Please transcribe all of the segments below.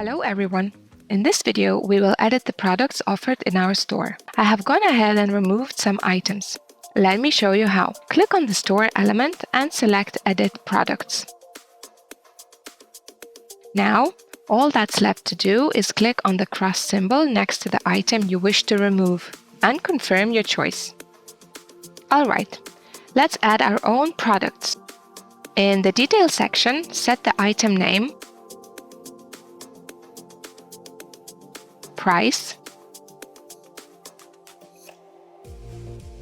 Hello everyone! In this video, we will edit the products offered in our store. I have gone ahead and removed some items. Let me show you how. Click on the store element and select Edit Products. Now, all that's left to do is click on the cross symbol next to the item you wish to remove and confirm your choice. Alright, let's add our own products. In the Details section, set the item name, price,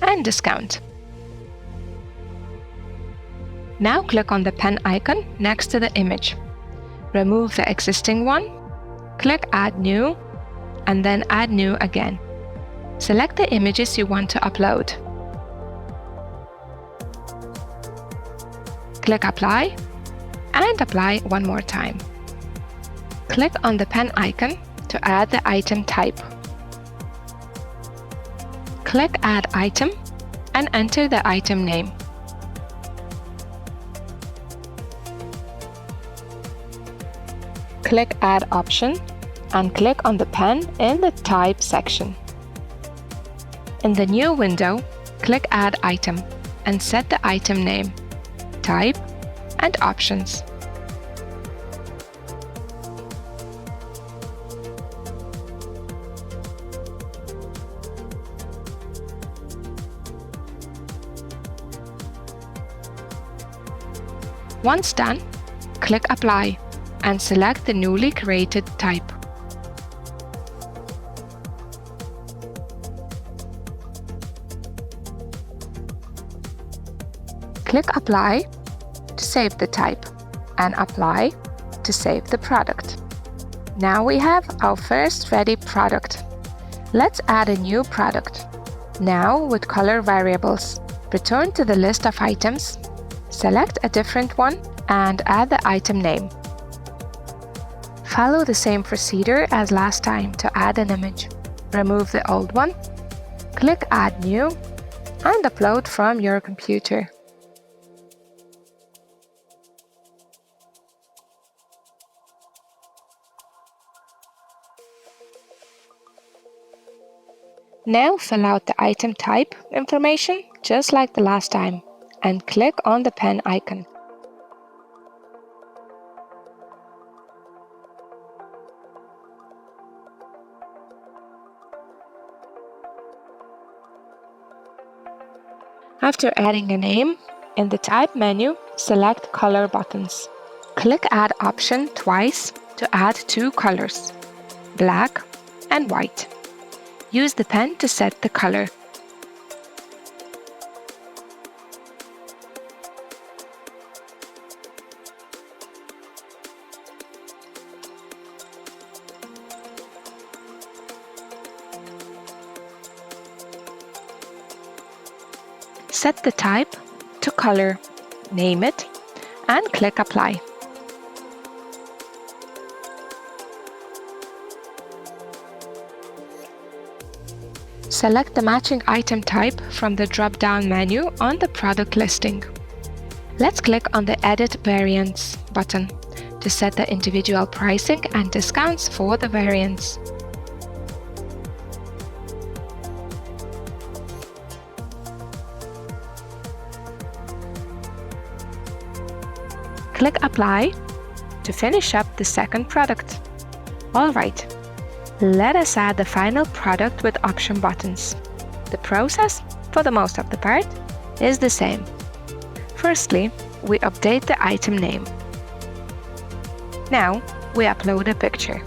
and discount. Now click on the pen icon next to the image. Remove the existing one, click Add New, and then Add New again. Select the images you want to upload. Click Apply, and apply one more time. Click on the pen icon to add the item type. Click Add Item and enter the item name. Click Add Option and click on the pen in the Type section. In the new window, click Add Item and set the item name, type, and options. Once done, click Apply and select the newly created type. Click Apply to save the type and Apply to save the product. Now we have our first ready product. Let's add a new product. Now with color variables, return to the list of items, select a different one and add the item name. Follow the same procedure as last time to add an image. Remove the old one, click Add New, and upload from your computer. Now fill out the item type information just like the last time and click on the pen icon. After adding a name, in the Type menu, select Color buttons. Click Add Option twice to add two colors, black and white. Use the pen to set the color. Set the type to color, name it, and click Apply. Select the matching item type from the drop-down menu on the product listing. Let's click on the Edit Variants button to set the individual pricing and discounts for the variants. Click Apply to finish up the second product. Alright, let us add the final product with option buttons. The process, for the most of the part, is the same. Firstly, we update the item name. Now, we upload a picture.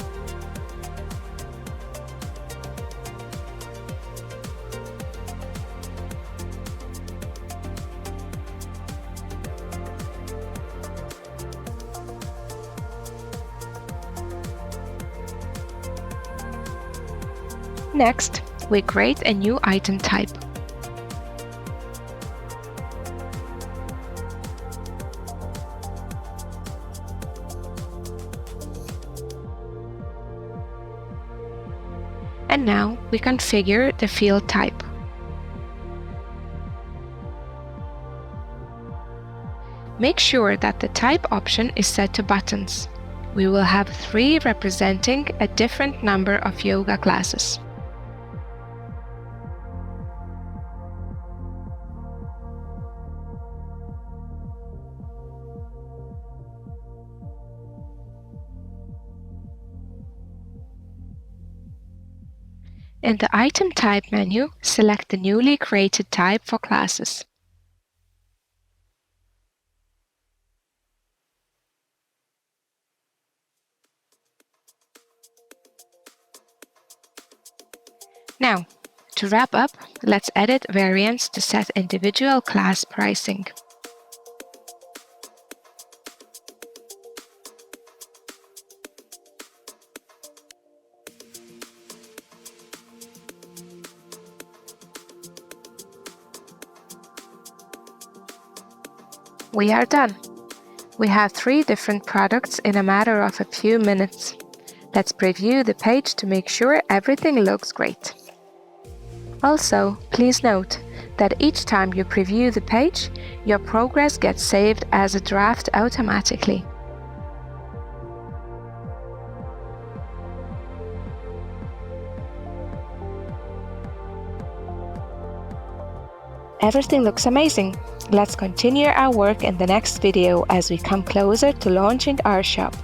Next, we create a new item type. And now we configure the field type. Make sure that the type option is set to buttons. We will have 3 representing a different number of yoga classes. In the Item Type menu, select the newly created type for classes. Now, to wrap up, let's edit variants to set individual class pricing. We are done. We have 3 different products in a matter of a few minutes. Let's preview the page to make sure everything looks great. Also, please note that each time you preview the page, your progress gets saved as a draft automatically. Everything looks amazing. Let's continue our work in the next video as we come closer to launching our shop.